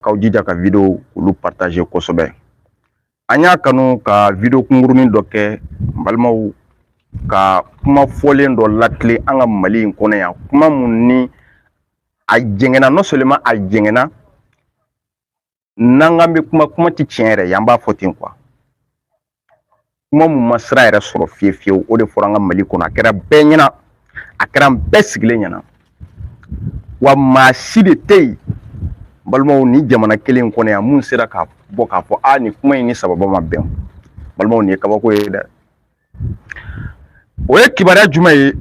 k'aw jija ka video olu partager kosɛbɛ. An y'a kanu ka video kungurunin dɔ kɛ balimaw ka kuma fɔlen dɔ latile an ka Mali in kɔnɔ yan, kuma mun ni a jɛngɛna, non seulement a jɛngɛna, n'an bɛ kuma ti tiɲɛ yɛrɛ yan b'a fɔ ten quoi. Kuma mun ma sira yɛrɛ sɔrɔ fiye fiyewu, o de fɔra an ka Mali kɔnɔ, a kɛra bɛɛ ɲɛna, a kɛra an bɛɛ sigilen ɲɛna. Wa maa si de tɛ yen balimaw ni jamana kelen kɔnɔ yan mun sera ka bɔ k'a fɔ ni kuma in ni sababa ma bɛn. Balimaw ni ye kabako ye dɛ. O ye kibaruya jumɛn ye?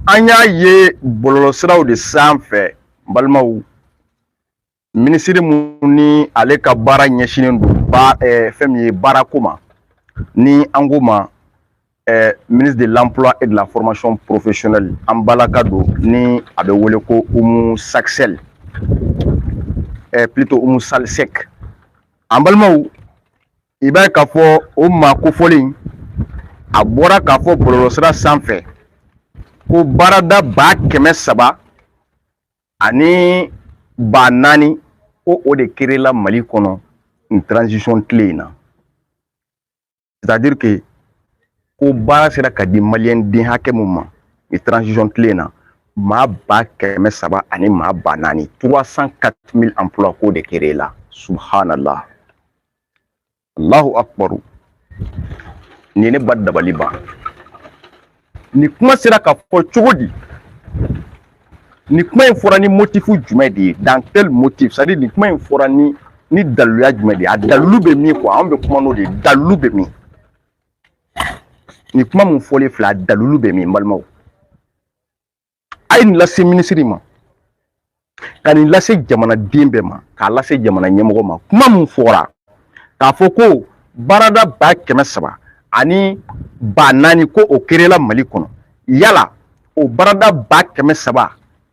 An y'a ye bɔlɔlɔsiraw de sanfɛ balimaw, minisiri mun ni ale ka baara ɲɛsinen don fɛn min ye baarako ma, ni an ko ma ministre de l'emploi et de la formation professionnelle, an balaka don ni a bɛ wele ko Umu Saksel, plutôt Umu Salsek. An balimaw, i b'a ye k'a fɔ o maa kofɔlen a bɔra k'a fɔ bɔlɔlɔsira sanfɛ ko baarada 300,000 ani 4,000 ko o de créera Mali kɔnɔ une transition tile in na. C'est-à-dire que ko baara sera ka di maliyɛn den hakɛ mun ma ni transition tile in na, maa 300,000 ani maa 4,000, 304,000 emplois ko de créé la. Subhanallah. Allahu akbar. Ni ne ba dabali ban. Ni kuma sera ka fɔ cogo di? Ni kuma in fɔra ni motifu jumɛn de ye? Dans quel motif? C'est-à-dire ni kuma in fɔra ni daluya jumɛn de ye? A dalilu bɛ min quoi? An bɛ kuma n'o de ye. Dalilu bɛ min? Ni kuma mun fɔlen filɛ, a dalilu bɛ min balimaw? A ye nin lase minisiri ma, ka nin lase jamanaden bɛɛ ma, k'a lase jamana ɲɛmɔgɔ ma. Kuma mun fɔra k'a fɔ ko baarada 300,000 ani 4,000 ko o créera Mali kɔnɔ, yala o baarada 300,000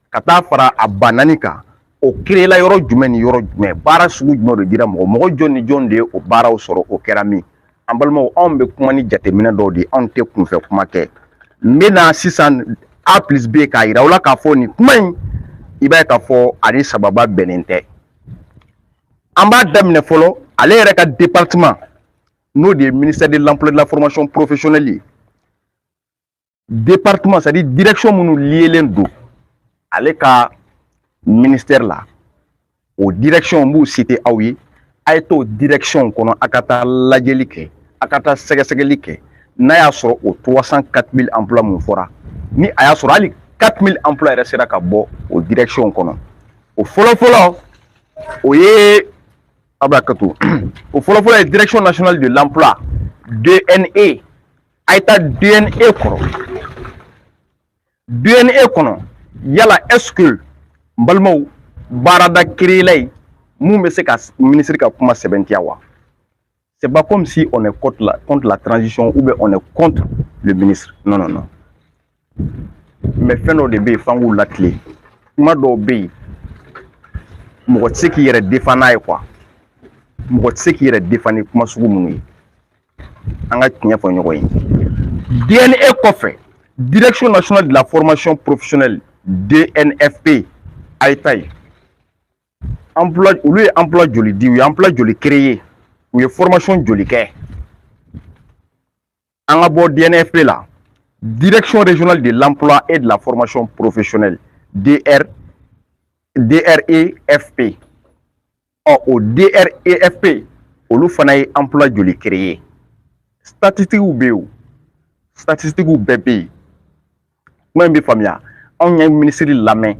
ka taa fara a 4,000 kan, o créera yɔrɔ jumɛn ni yɔrɔ jumɛn? Baara sugu jumɛn de dira mɔgɔ jɔn ni jɔn de ye o baaraw sɔrɔ? O kɛra min? An balimaw, anw bɛ kuma ni jateminɛ dɔw de, anw tɛ kunfɛ kuma kɛ. N bɛna sisan A+B k'a yira aw la k'a fɔ nin kuma in, i b'a ye k'a fɔ ani sababa bɛnnen tɛ. An b'a daminɛ fɔlɔ ale yɛrɛ ka département n'o de ye ministère de l'emploi et de la formation professionnelle ye. Département, c'est-à-dire direction minnu liélen don ale ka ministère la, o direction b'u cité aw ye. A ye t'o direction kɔnɔ a ka taa lajɛli kɛ, a ka taa sɛgɛsɛgɛli kɛ. N'a y'a sɔrɔ o 304,000 emplois mun fɔra, ni a y'a sɔrɔ hali 4,000 emplois yɛrɛ sera ka bɔ o direction kɔnɔ, o fɔlɔfɔlɔ o ye abakatu o fɔlɔfɔlɔ ye direction nationale de l'emploi, DNE. A ye taa DNE kɔrɔ. DNE kɔnɔ, yala est-ce que n balimaw baarada créela ye mun bɛ se ka ministre ka kuma sɛbɛntiya wa? C'est pas comme si on est contre la transition ou bien on est contre le ministre. Non, non, non. Mais fɛn dɔ de bɛ yen f'an k'u latile. Kuma dɔw bɛ yen mɔgɔ tɛ se k'i yɛrɛ défend n'a ye quoi. Mɔgɔ tɛ se k'i yɛrɛ défend ni kuma sugu minnu ye. An ka tiɲɛ fɔ ɲɔgɔn ye. DNE kɔfɛ, Direction nationale de la formation professionnelle, DNFP, a ye ta ye. Emploi, olu ye emploi joli di, u ye emploi joli créé, u ye formation joli kɛ? An ka bɔ DNFP la, Direction régionale de l'emploi et de la formation professionnelle, DREFP. O DREFP, olu fana ye emploi joli créé. Statistique bɛ yen, statistique bɛɛ bɛ yen. Kuma in bɛ faamuya. Anw ye minisiri lamɛn,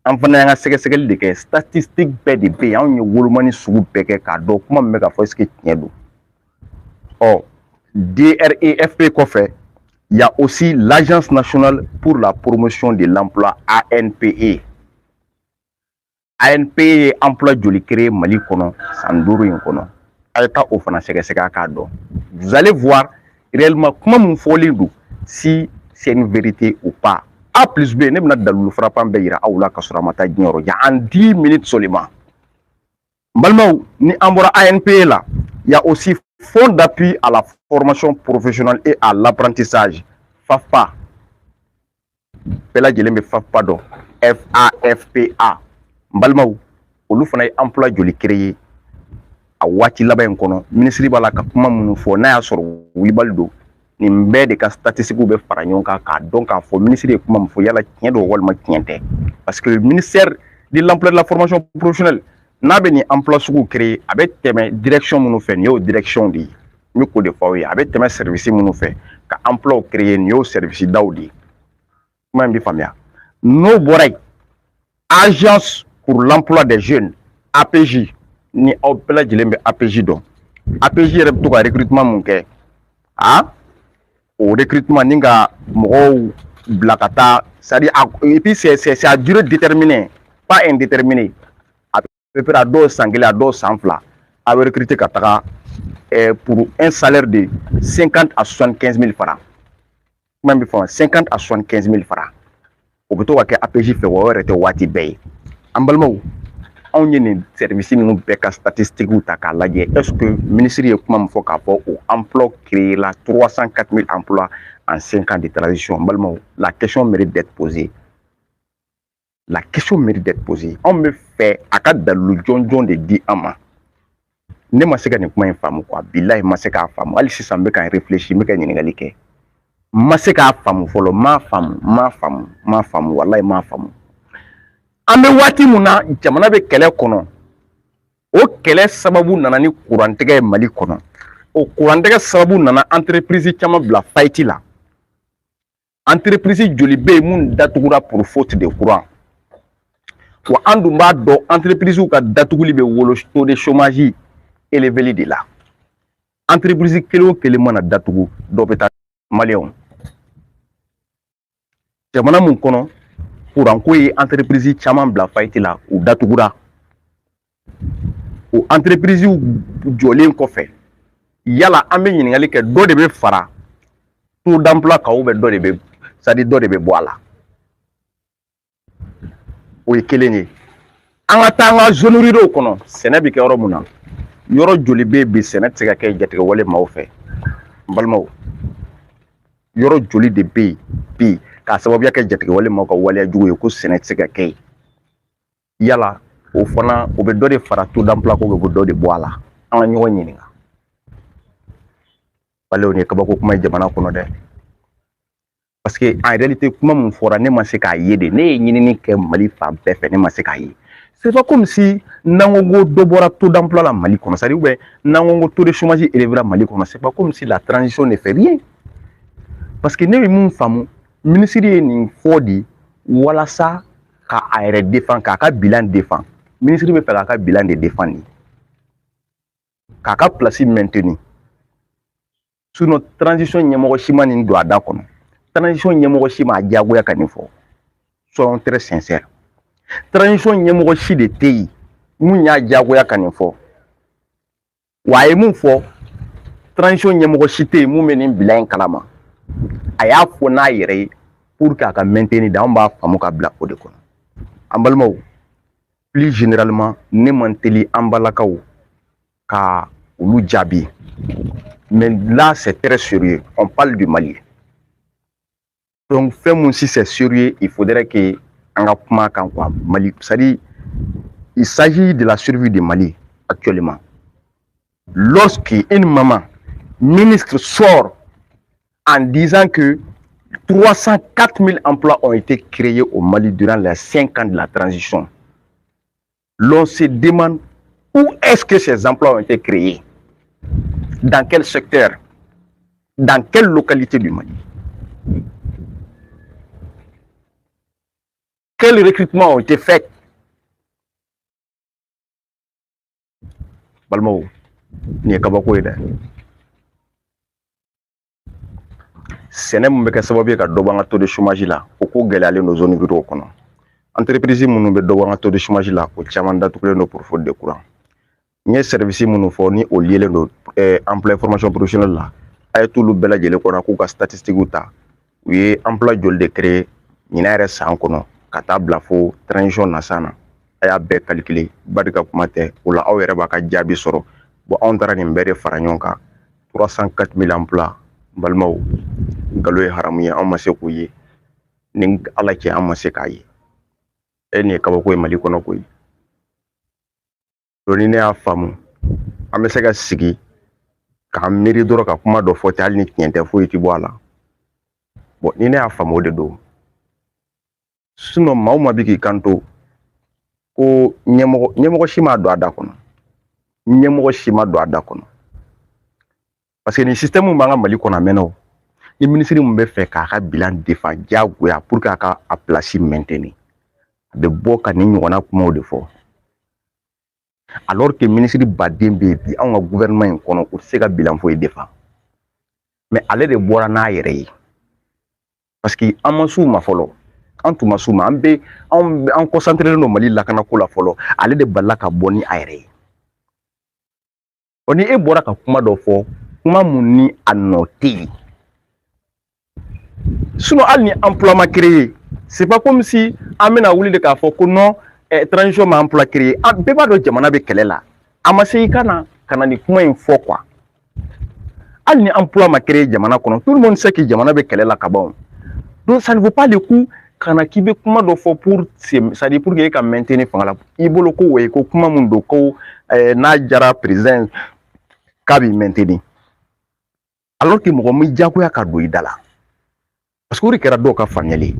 an fana y'an ka sɛgɛsɛgɛli de kɛ. Statistique bɛɛ de bɛ yen, anw ye wolomani sugu bɛɛ kɛ k'a dɔn kuma min bɛ ka fɔ est-ce que tiɲɛ don. DREFP kɔfɛ, il y a aussi l'Agence nationale pour la promotion de l'emploi, ANPE. ANPE ye emploi joli créé Mali kɔnɔ san 5 in kɔnɔ. A ye taa o fana sɛgɛsɛgɛ k'a dɔn. Vous allez voir réellement kuma mun fɔlen don, si c'est une vérité ou pas. A+B, ne bɛna dalilu frappant bɛɛ yira aw la ka sɔrɔ a ma taa diɲɛ yɔrɔ jan, en 10 minutes seulement. N balimaw, ni an bɔra ANPE la, il y a aussi Fonds d'appui à la formation professionnelle et à l'apprentissage, FAFPA. Bɛɛ lajɛlen bɛ FAFPA dɔn, FAFPA. N balimaw, olu fana ye emploi joli créer a waati laban in kɔnɔ ministre b'a la ka kuma minnu fɔ n'a y'a sɔrɔ wulibali don nin bɛɛ de ka statistiques bɛ fara ɲɔgɔn kan k'a dɔn k'a fɔ ministre ye kuma min fɔ yala tiɲɛ don walima tiɲɛ tɛ parce que le ministère de l'emploi et de la formation professionnelle n'a bɛ nin emploi sugu créer a bɛ tɛmɛ direction minnu fɛ nin y'o direction de ye n bɛ k'o de fɔ aw ye a bɛ tɛmɛ service minnu fɛ ka emploi créer nin y'o service daw de ye kuma in bɛ faamuya n'o bɔra yen agence pour l'emploi des jeunes APJ ni aw bɛɛ lajɛlen bɛ APJ dɔn APJ yɛrɛ bɛ to ka recrutement mun kɛ au recrutement ni ka mɔgɔw bila ka taa c'est-à-dire et puis c'est à durée déterminée pas indéterminée à peu près a dɔw san kelen a dɔw san fila a bɛ recruter ka taga pour un salaire de 50 à 75 000 francs kuma bɛ fɔ 50 à 75 000 francs o bɛ to ka kɛ APJ fɛ wa o yɛrɛ tɛ waati bɛɛ ye an balimaw anw ye nin service ninnu bɛɛ ka statistiques ta k'a lajɛ est-ce que ministre ye kuma min fɔ k'a fɔ o emploi créé la 304 000 emplois en 5 ans de transition n balimaw la question mérite d'être posée la question mérite d'être posée anw bɛ fɛ a ka dalilu jɔnjɔn de di an ma ne ma se ka nin kuma in faamu quoi bilahi ma se k'a faamu hali sisan n bɛ ka n réfléchir n bɛ ka ɲininkali kɛ n ma se k'a faamu fɔlɔ n m'a faamu walahi n m'a faamu an bɛ waati mun na jamana bɛ kɛlɛ kɔnɔ o kɛlɛ sababu nana ni kurantigɛ ye Mali kɔnɔ o kurantigɛ sababu nana entreprise caman bila faillite la entreprise joli bɛ yen mun datugura pour faute de courant wa an dun b'a dɔn entreprise ka datuguli bɛ wolo taux de chômage élevé de la entreprise kelen o kelen mana datugu dɔ bɛ taa maliyɛnw jamana mun kɔnɔ courant ko ye entreprise caman bila faillite la u datugura o entreprise jɔlen kɔfɛ yala an bɛ ɲininkali kɛ dɔ de bɛ fara taux d'emploi kan ou bien dɔ de bɛ c'est-à-dire dɔ de bɛ bɔ a la o ye kelen ye an ka taa an ka zone rurale kɔnɔ sɛnɛ bɛ kɛ yɔrɔ mun na yɔrɔ joli bɛ yen bi sɛnɛ tɛ se ka kɛ jatigɛ wale maaw fɛ n balimaw yɔrɔ joli de bɛ yen bi k'a sababuya kɛ jatigɛ wale maaw ka waleya jugu ye ko sɛnɛ tɛ se ka kɛ yala o fana o bɛ dɔ de fara taux d'emploi ko bɛ dɔ de bɔ a la an ka ɲɔgɔn ɲininka walew ni kabako kuma ye jamana kɔnɔ dɛ parce que en réalité kuma mun fɔra ne ma se k'a ye de ne ye ɲinini kɛ Mali fan bɛɛ fɛ ne ma se k'a ye c'est pas comme si n'an ko ko dɔ bɔra taux d'emploi la Mali kɔnɔ c'est-à-dire ou bien n'an ko ko taux de chômage élevé la Mali kɔnɔ c'est pas comme si la transition ne fait rien parce que ne bɛ mun faamu ministre ye nin fɔ de walasa ka a yɛrɛ défend k'a ka bilan défend ministre bɛ fɛ k'a ka bilan de défend k'a ka place maintenir sinon transition ɲɛmɔgɔ si ma nin don a da kɔnɔ transition ɲɛmɔgɔ si ma diyagoya ka nin fɔ soyons très sincères transition ɲɛmɔgɔ si de tɛ yen mun y'a diyagoya ka nin fɔ wa a ye mun fɔ transition ɲɛmɔgɔ si tɛ yen mun bɛ nin bila in kalama a y'a fɔ n'a yɛrɛ ye pour que a ka maintenir de an b'a faamu ka bila o de kɔnɔ an balimaw plus généralement ne man teli an balakaw ka olu jaabi mais là c'est très sérieux on parle du Mali donc fɛn mun si c'est sérieux il faudrait que an ka kuma kan quoi Mali c'est-à-dire il s'agit de la survie du Mali actuellement lorsqu'une maman ministre sort en disant que 304 000 emplois ont été créés au Mali durant les 5 ans de la transition. L'on se demande où est-ce que ces emplois ont été créés? Dans quel secteur? Dans quelle localité du Mali? Quels recrutements ont été faits? Balmao, ni kabako ida. Sɛnɛ mun bɛ kɛ sababu ye ka dɔ bɔ an ka taux de chômage la o ko gɛlɛyalen don zone rurale kɔnɔ entreprise minnu bɛ dɔ bɔ an ka taux de chômage la o caman datugulen don pour faute de courant n ye service minnu fɔ ni o lielen don emploi formation professionnelle la a ye t'olu bɛɛ lajɛlen kɔnɔ k'u ka statistiques ta u ye emploi joli de créer ɲinan yɛrɛ san kɔnɔ ka taa bila fo transition nasan na a y'a bɛɛ calculer barika kuma tɛ o la aw yɛrɛ b'a ka jaabi sɔrɔ bon anw taara nin bɛɛ de fara ɲɔgɔn kan 304 000 emplois balimaw nkalon ye haramu ye an ma se k'o ye ni ala cɛ an ma se k'a ye nin ye kabako ye Mali kɔnɔ koyi Ni ne y'a faamu an bɛ se ka sigi k'an miiri dɔrɔn ka kuma dɔ fɔ ten hali ni tiɲɛ tɛ foyi ti bɔ a la. Bon ni ne y'a faamu o de don. Sinon maa o maa bɛ k'i kanto ko ɲɛmɔgɔ si ma don a da kɔnɔ. Ɲɛmɔgɔ si ma don a da kɔnɔ. Parce que ni système min b'an ka Mali kɔnɔ a mɛnna o. Ni ministre min bɛ fɛ k'a ka bilan défend diyagoya pour que a ka a place maintenir. A bɛ bɔ ka nin ɲɔgɔnna kumaw de fɔ. Alors que ministre baden bɛ bi anw ka gouvernement in kɔnɔ o tɛ se ka bilan foyi défend. Mais ale de bɔra n'a yɛrɛ ye. Parce que an ma s'u ma fɔlɔ. An tun ma s'u ma. An concentré don Mali lakanako la fɔlɔ. Ale de balila ka bɔ ni a yɛrɛ ye. O ni e bɔra ka kuma dɔ fɔ, kuma mun ni a nɔ tɛ yen. Sinon hali ni emploi ma créé, c'est pas comme si an bɛna wuli de k'a fɔ ko non transition ma emploi créé. Bɛɛ b'a dɔn jamana bɛ kɛlɛ la. A ma se i ka na ni kuma in fɔ quoi. Hali ni emploi ma créé jamana kɔnɔ, tout le monde sait que jamana bɛ kɛlɛ la ka ban. Donc ça ne vaut pas le coup kana k'i bɛ kuma dɔ fɔ pour c'est-à-dire pour que e ka maintenir fanga la. I bolo ko o ye ko kuma mun don ko n'a jara président k'a b'i maintenir. Alors que mɔgɔ mi diyagoya ka don i da la. Parce que o de kɛra dɔw ka faamuyali ye.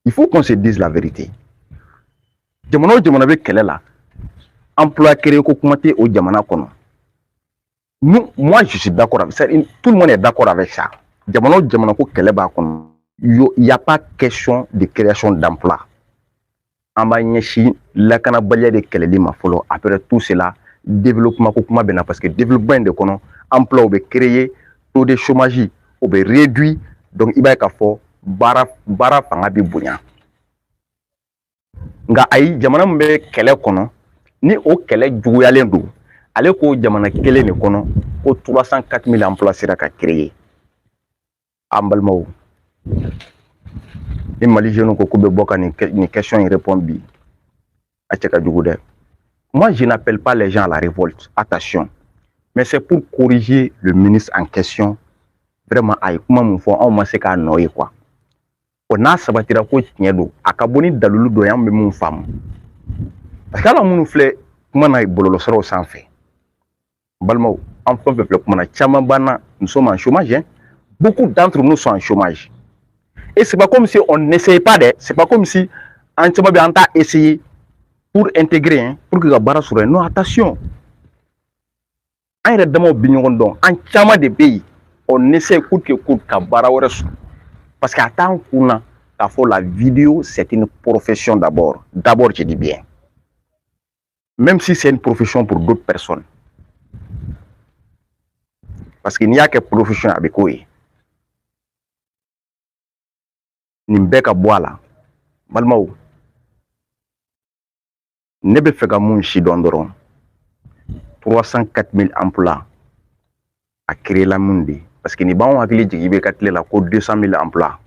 Il faut qu'on se dise la vérité. Jamana o jamana bɛ kɛlɛ la, emploi créé ko kuma tɛ o jamana kɔnɔ. Moi je suis d'accord avec ça. Tout le monde est d'accord avec ça. Jamana o jamana ko kɛlɛ b'a kɔnɔ. Il n'y a pas question de création d'emploi. An b'a ɲɛsin lakanabaliya de kɛlɛli ma fɔlɔ. Après tout cela, développement ko kuma bɛ na parce que développement in de kɔnɔ, emploi bɛ créé, taux de chômage o bɛ réduit. Donc i b'a ye k'a fɔ baara fanga bɛ bonya. Nka ayi jamana min bɛ kɛlɛ kɔnɔ ni o kɛlɛ juguyalen don ale ko jamana kelen de kɔnɔ ko 304 000 emplois sera ka créer. An balimaw ni Mali jeunes ko k'u bɛ bɔ ka nin question in répondre bi a cɛ ka jugu dɛ. Moi je n'appelle pas les gens à la révolte, attention, mais c'est pour corriger le ministre en question. Vraiment a ye kuma mun fɔ anw ma se k'a nɔ ye quoi. O n'a sabatira ko tiɲɛ don a ka bɔ ni dalilu dɔ ye an bɛ mun faamu. Parce que ala minnu filɛ kuma na bɔlɔlɔsiraw sanfɛ balimaw an fɛn fɛn filɛ kuma na caman banna nous sommes en chômage hein. Beaucoup d'entre nous sont en chômage. Et c'est pas comme si on n'essaye pas de, c'est pas comme si an caman bɛ an t'a essayer pour intégrer hein, pour que ka baara sɔrɔ. Non attention. An yɛrɛ damaw bi ɲɔgɔn dɔn an caman de bɛ yen on essaie coûte que coûte ka baara wɛrɛ sɔrɔ. Parce qu'à tant qu'on a la vidéo, c'est une profession d'abord. D'abord, je dis bien. Même si c'est une profession pour d'autres personnes. Parce qu'il n'y a que profession avec quoi. Nimbeka boala. Malmao. Nebe fega moun chidondoron. 304 000 emplois à créer la monde. Parce que ni ba on hakili jigibe katle la ko 200 000 emplois.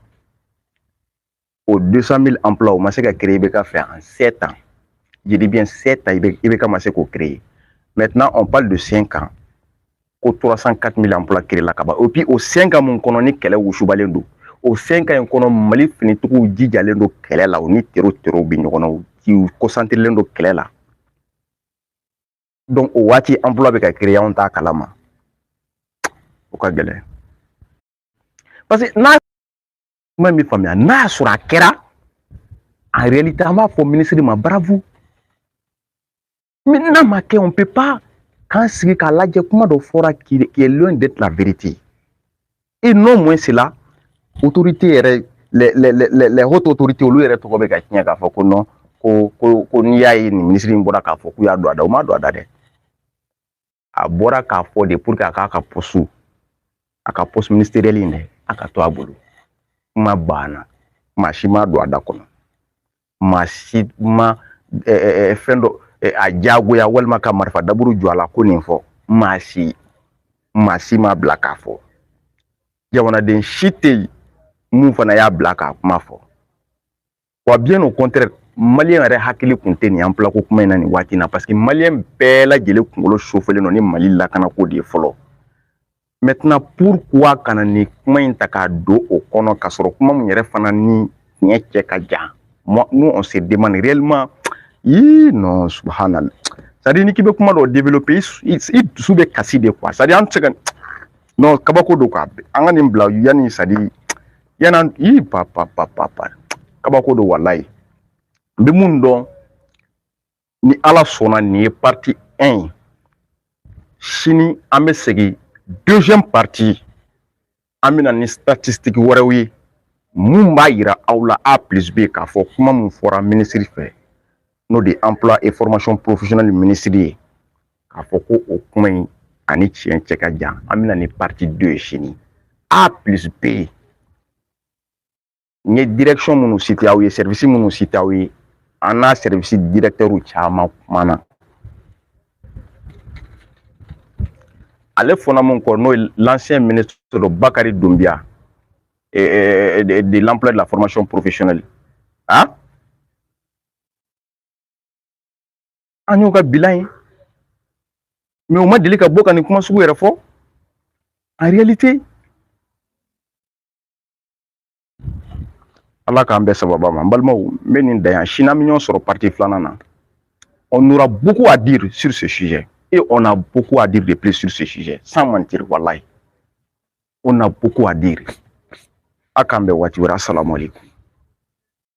Au 200 000 emplois, on m'a créé en 7 ans. Je dis bien 7 ans, il va commencer à créer. Maintenant, on parle de 5 ans. Au 304 000 emplois créés là-bas. Et puis, au 5 ans, on connaît quel est le choubalendo. Au 5 ans, on connaît Mali fini tout djijalendo quel est là, on est terreau bignon, qui concentre l'endo quel est là. Donc, au wati emploi avec créé on t'a kalama. Pourquoi gueuler? Parce que même famille n'a sur la kera en réalité on va pour ministre de ma bravo. Maintenant on peut pas quand c'est qu'à la comment de fora qui est loin d'être la vérité. Et non moins c'est là autorité les hautes autorités au lieu de tout comme quelqu'un qui a fait que non qu'on y a une ministre de bora k'a fɔ k'u y'a don a ma don a dɛ a bɔra k'a fɔ de pour que a k'a poste ministériel in dɛ a ka to a bolo. Ma bana ma si ma do ada kono ma si ma fendo a jagoya walma ka marfa daburu jwala ko nin fo ma si ma blaka fo jamana den shite mun fana ya blaka kuma fo wa bien au contraire malien yɛrɛ hakili kun tɛ nin emploi ko kuma in na nin waati na parce que malien bɛɛ lajɛlen kunkolo chauffelen no ni Mali lakana ko de fɔlɔ. Maintenant, pourquoi quand on est comment ta do au kono kasoro comment on yɛrɛ fana ni tiɲɛ cɛ ka jan. Moi nous on se demande réellement non subhanallah c'est-à-dire ni k'i bɛ kuma dɔ développer i dusu bɛ kasi de quoi, c'est-à-dire an tɛ se ka non kabako do quoi, an ka nin bila yanni c'est-à-dire yana i pa kabako do wallahi n bɛ mun dɔn ni ala sɔnna nin ye partie 1 ye sini an bɛ segin deuxième partie an bɛ na ni statistique wɛrɛw ye mun b'a yira aw la A+B k'a fɔ kuma mun fɔra ministre fɛ n'o de emploi et formation professionnelle ministre ye k'a fɔ ko o kuma in ani tiɲɛ cɛ ka jan an bɛ na ni partie 2 ye sini A+B n ye direction minnu cité aw ye service minnu cité aw ye an n'a service directeur caman kumana ale fɔna mun kɔ n'o ye l'ancien ministre Bakari Doumbia de l'emploi et de la formation professionnelle hein an y'o ka bilan ye mais o ma deli ka bɔ ka nin kuma sugu yɛrɛ fɔ en réalité ala k'an bɛɛ sababa ma n balimaw n bɛ nin da yan sini an bɛ ɲɔgɔn sɔrɔ partie 2nan na on aura beaucoup à dire sur ce sujet et on a beaucoup à dire de plus sur ce sujet sans mentir wallahi on a beaucoup à dire a k'an bɛɛ waati wɛrɛ assalamu alaikum